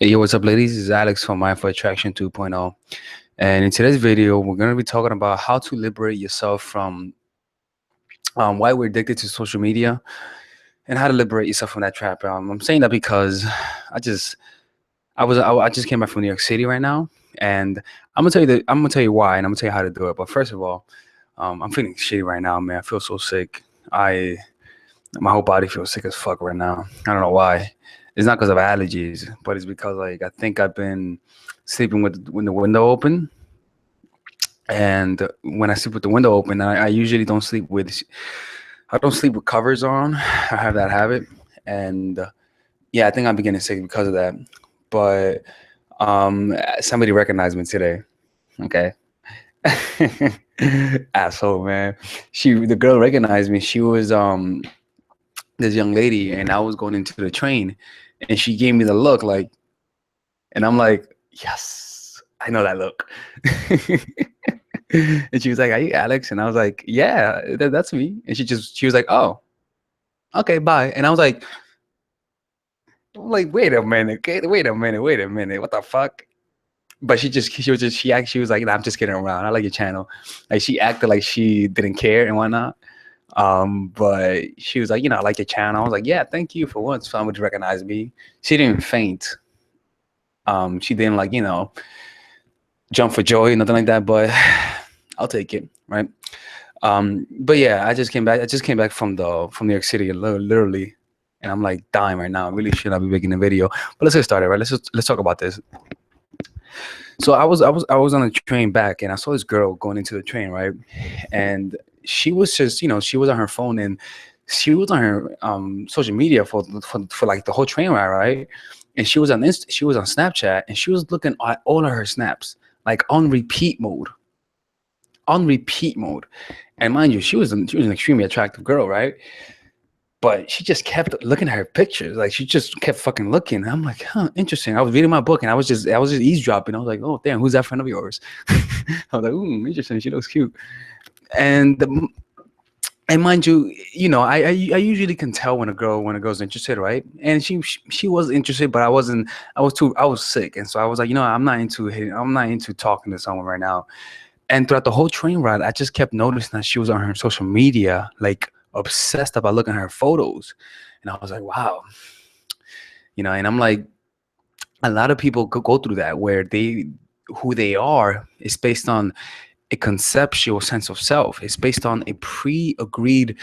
Hey, yo, what's up, ladies? This is Alex from Mindful Attraction 2.0. And in today's video, we're going to be talking about how to liberate yourself from why we're addicted to social media and how to liberate yourself from that trap. I'm saying that because I just came back from New York City right now, and I'm gonna tell you why, and I'm gonna tell you how to do it. But first of all, I'm feeling shitty right now, man. I feel so sick. My whole body feels sick as fuck right now. I don't know why. It's not because of allergies, but it's because I think I've been sleeping with the window open. And when I sleep with the window open, I usually I don't sleep with covers on. I have that habit, and yeah, I think I'm beginning sick because of that. But somebody recognized me today. Okay. Asshole, man. The girl recognized me. She was this young lady, and I was going into the train, and she gave me the look, like, and I'm like, yes, I know that look. And she was like, "Are you Alex?" And I was like, "Yeah, that's me." And she was like, "Oh, okay, bye." And I was like, "Wait a minute, okay, wait a minute, what the fuck?" But she was like, "Nah, I'm just kidding around. I like your channel." Like, she acted like she didn't care and whatnot. But she was like, "I like your channel." I was like, "Yeah, thank you for once. Someone to recognize me." She didn't faint. She didn't, like, jump for joy, nothing like that. But I'll take it, right? But yeah, I just came back. I just came back from New York City, literally, and I'm like dying right now. I really should not be making a video, but let's get started, right? Let's talk about this. So I was on a train back, and I saw this girl going into the train, right? And she was just, she was on her phone, and she was on her social media for like the whole train ride, right? And she was on Snapchat, and she was looking at all of her snaps, like on repeat mode. And mind you, she was an extremely attractive girl, right? But she just kept looking at her pictures. Like, she just kept fucking looking. And I'm like, huh, interesting. I was reading my book, and I was just eavesdropping. I was like, oh damn, who's that friend of yours? I was like, ooh, interesting. She looks cute. And and mind you, I usually can tell when a girl's interested, right? And she was interested, but I wasn't. I was sick, and so I was like, I'm not into talking to someone right now. And throughout the whole train ride, I just kept noticing that she was on her social media, like, obsessed about looking at her photos. And I was like, wow. And I'm like, a lot of people could go through that, where who they are is based on a conceptual sense of self. It's based on a pre-agreed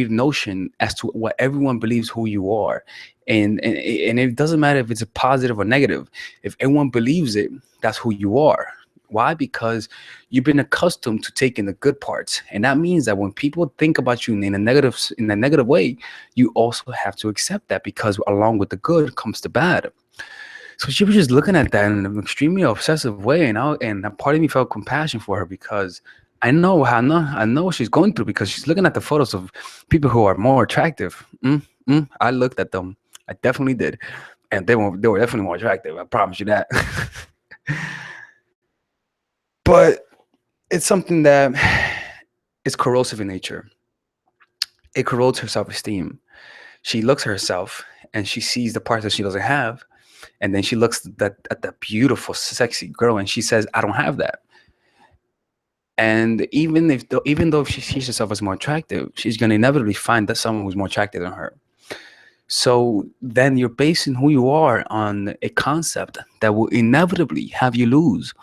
notion as to what everyone believes who you are. And it doesn't matter if it's a positive or negative. If everyone believes it, that's who you are. Why? Because you've been accustomed to taking the good parts, and that means that when people think about you in a negative way, you also have to accept that, because along with the good comes the bad. So she was just looking at that in an extremely obsessive way, and a part of me felt compassion for her, because I know what she's going through, because she's looking at the photos of people who are more attractive. I looked at them. I definitely did, and they were definitely more attractive. I promise you that. But it's something that is corrosive in nature. It corrodes her self-esteem. She looks at herself, and she sees the parts that she doesn't have, and then she looks at that beautiful, sexy girl, and she says, "I don't have that." And even though she sees herself as more attractive, she's going to inevitably find that someone who's more attractive than her. So then you're basing who you are on a concept that will inevitably have you lose.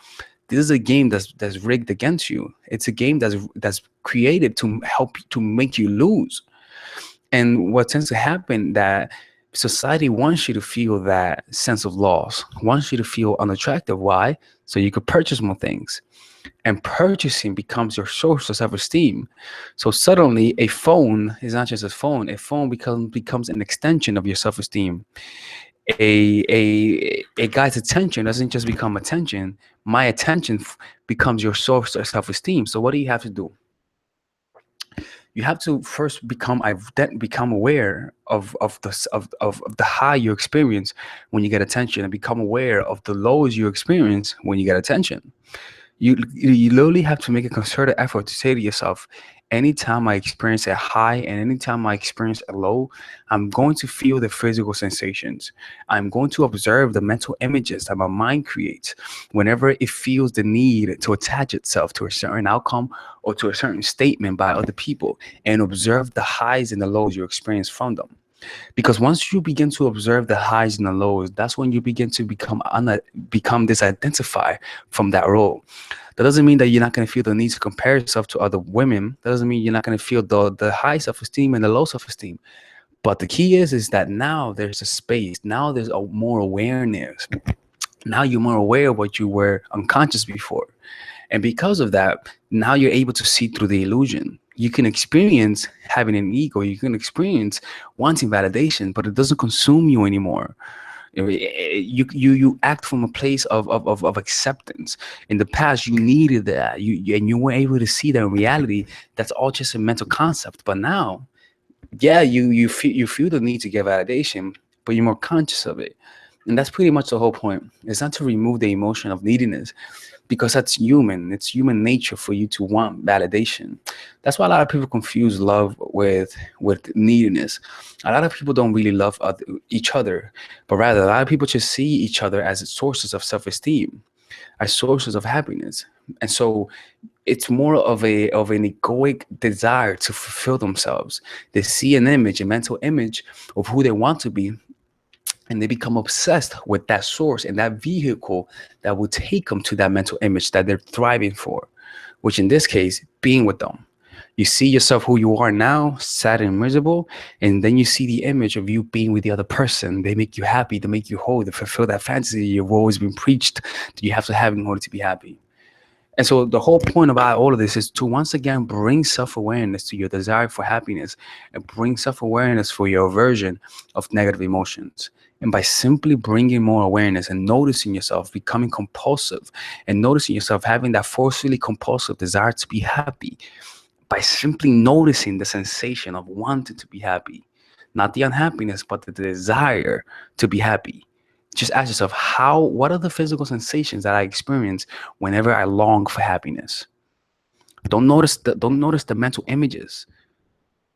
This is a game that's rigged against you. It's a game that's created to make you lose. And what tends to happen, that society wants you to feel that sense of loss, wants you to feel unattractive. Why? So you could purchase more things. And purchasing becomes your source of self-esteem. So suddenly a phone is not just a phone. A phone becomes an extension of your self-esteem. A guy's attention doesn't just become attention. My attention becomes your source of self-esteem. So what do you have to do? You have to first become aware of the high you experience when you get attention, and become aware of the lows you experience when you get attention. You literally have to make a concerted effort to say to yourself, anytime I experience a high and anytime I experience a low, I'm going to feel the physical sensations. I'm going to observe the mental images that my mind creates whenever it feels the need to attach itself to a certain outcome or to a certain statement by other people, and observe the highs and the lows you experience from them. Because once you begin to observe the highs and the lows, that's when you begin to become disidentify from that role. That doesn't mean that you're not going to feel the need to compare yourself to other women. That doesn't mean you're not going to feel the high self-esteem and the low self-esteem. But the key is that now there's a space. Now there's a more awareness. Now you're more aware of what you were unconscious before. And because of that, now you're able to see through the illusion. You can experience having an ego. You can experience wanting validation, but it doesn't consume you anymore. You act from a place of acceptance. In the past, you needed that, and you weren't able to see that in reality. That's all just a mental concept. But now, yeah, you feel the need to get validation, but you're more conscious of it. And that's pretty much the whole point. It's not to remove the emotion of neediness, because that's human. It's human nature for you to want validation. That's why a lot of people confuse love with neediness. A lot of people don't really love each other, but rather a lot of people just see each other as sources of self-esteem, as sources of happiness. And so it's more of an egoic desire to fulfill themselves. They see an image, a mental image of who they want to be, and they become obsessed with that source and that vehicle that will take them to that mental image that they're thriving for, which in this case, being with them. You see yourself who you are now, sad and miserable, and then you see the image of you being with the other person. They make you happy, they make you whole, they fulfill that fantasy you've always been preached that you have to have in order to be happy. And so the whole point about all of this is to once again bring self-awareness to your desire for happiness, and bring self-awareness for your aversion of negative emotions. And by simply bringing more awareness and noticing yourself becoming compulsive, and noticing yourself having that forcefully compulsive desire to be happy, by simply noticing the sensation of wanting to be happy, not the unhappiness, but the desire to be happy. Just ask yourself, what are the physical sensations that I experience whenever I long for happiness? Don't notice the mental images,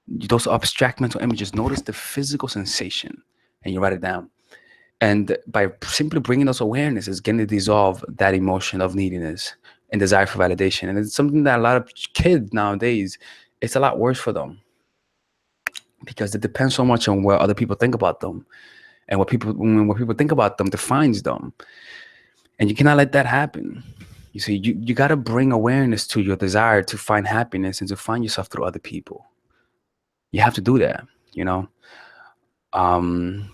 those abstract mental images. Notice the physical sensation, and you write it down. And by simply bringing those awareness, it's going to dissolve that emotion of neediness and desire for validation. And it's something that a lot of kids nowadays, it's a lot worse for them, because it depends so much on what other people think about them, and what people think about them defines them. And you cannot let that happen. You see, you got to bring awareness to your desire to find happiness and to find yourself through other people. You have to do that, you know. um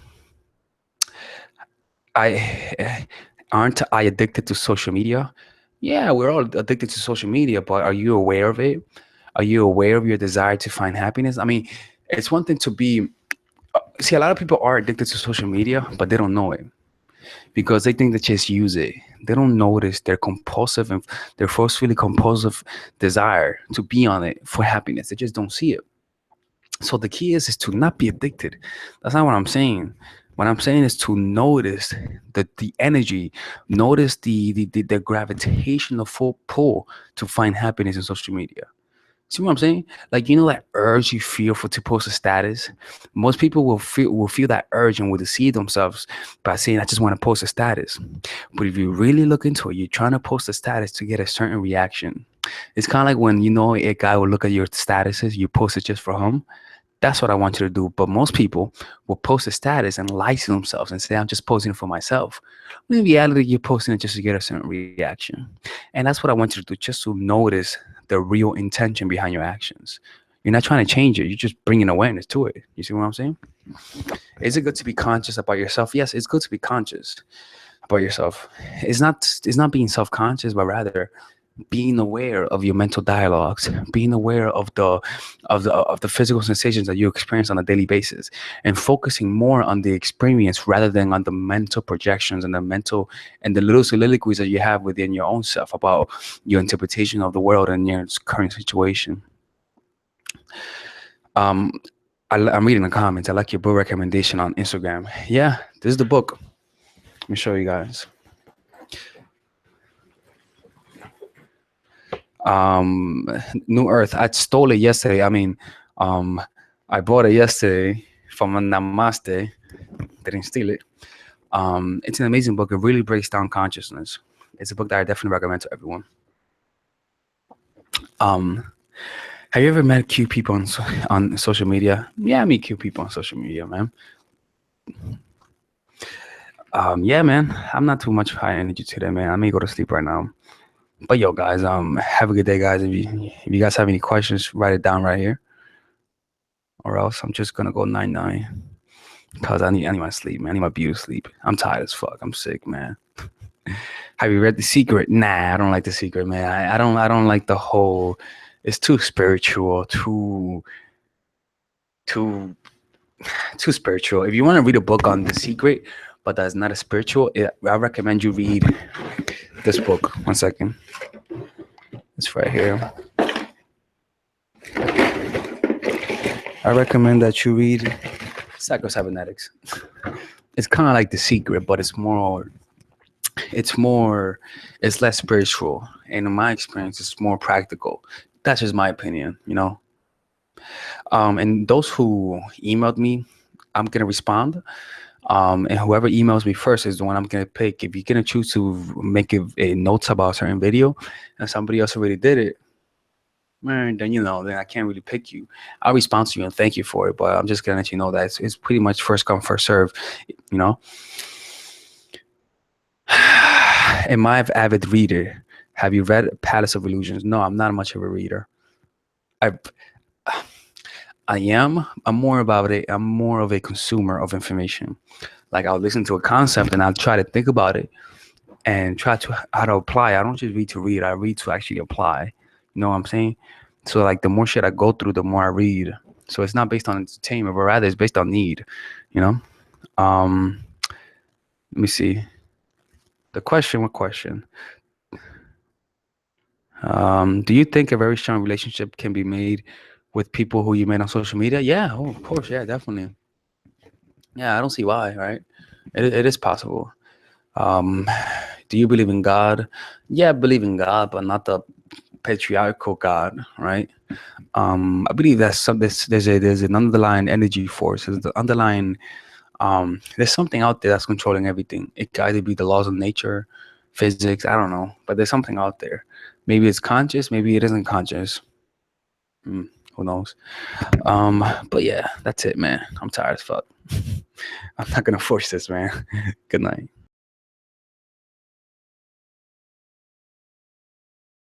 I aren't I addicted to social media? Yeah, we're all addicted to social media, but are you aware of it? Are you aware of your desire to find happiness? I mean, it's one thing to be, see, a lot of people are addicted to social media, but they don't know it, because they think they just use it. They don't notice their compulsive and their forcefully compulsive desire to be on it for happiness. They just don't see it. So the key is to not be addicted. That's not what I'm saying. What I'm saying is to notice the energy, notice the gravitational pull to find happiness in social media. See what I'm saying? Like, you know, that urge you feel to post a status. Most people will feel that urge and will deceive themselves by saying, "I just want to post a status." But if you really look into it, you're trying to post a status to get a certain reaction. It's kind of like when, you know, a guy will look at your statuses, you post it just for him. That's what I want you to do. But most people will post a status and lie to themselves and say, "I'm just posting it for myself." When in reality, you're posting it just to get a certain reaction. And that's what I want you to do, just to notice the real intention behind your actions. You're not trying to change it. You're just bringing awareness to it. You see what I'm saying? Is it good to be conscious about yourself? Yes, it's good to be conscious about yourself. It's not being self-conscious, but rather being aware of your mental dialogues, being aware of the physical sensations that you experience on a daily basis, and focusing more on the experience rather than on the mental projections and the little soliloquies that you have within your own self about your interpretation of the world and your current situation. um I'm reading the comments. I like your book recommendation on Instagram. Yeah, this is the book. Let me show you guys. New Earth. I stole it yesterday. I mean, um, I bought it yesterday from a Namaste. Didn't steal it. It's an amazing book. It really breaks down consciousness. It's a book that I definitely recommend to everyone. Have you ever met cute people on social media? Yeah, I meet cute people on social media, man. Yeah, man. I'm not too much high energy today, man. I may go to sleep right now. But yo, guys, have a good day, guys. If you guys have any questions, write it down right here, or else I'm just gonna go 9-9 because I need my sleep, man. I need my beauty sleep. I'm tired as fuck. I'm sick, man. Have you read The Secret? Nah, I don't like The Secret, man. I don't like the whole. It's too spiritual, too spiritual. If you want to read a book on The Secret, but that's not a spiritual, I recommend you read this book. 1 second. It's right here. I recommend that you read Psycho-Cybernetics. It's kind of like The Secret, but it's less spiritual. And in my experience, it's more practical. That's just my opinion, you know. And those who emailed me, I'm gonna respond. And whoever emails me first is the one I'm gonna pick. If you're gonna choose to make a notes about a certain video, and somebody else already did it, man, then then I can't really pick you. I'll respond to you and thank you for it, but I'm just gonna let you know that it's pretty much first come, first serve, you know. Am I an avid reader? Have you read Palace of Illusions? No, I'm not much of a reader. I am. I'm more of a consumer of information. Like I'll listen to a concept and I'll try to think about it and try to how to apply. I don't just read to read. I read to actually apply. You know what I'm saying? So like the more shit I go through, the more I read. So it's not based on entertainment, but rather it's based on need. You know. Let me see. What question? Do you think a very strong relationship can be made with people who you met on social media? Yeah, oh, of course, yeah, definitely. Yeah, I don't see why, right? It is possible. Do you believe in God? Yeah, I believe in God, but not the patriarchal God, right? I believe that there's an underlying energy force. There's the underlying there's something out there that's controlling everything. It could either be the laws of nature, physics, I don't know, but there's something out there. Maybe it's conscious, maybe it isn't conscious. Who knows? But yeah, that's it, man. I'm tired as fuck. I'm not gonna force this, man. Good night.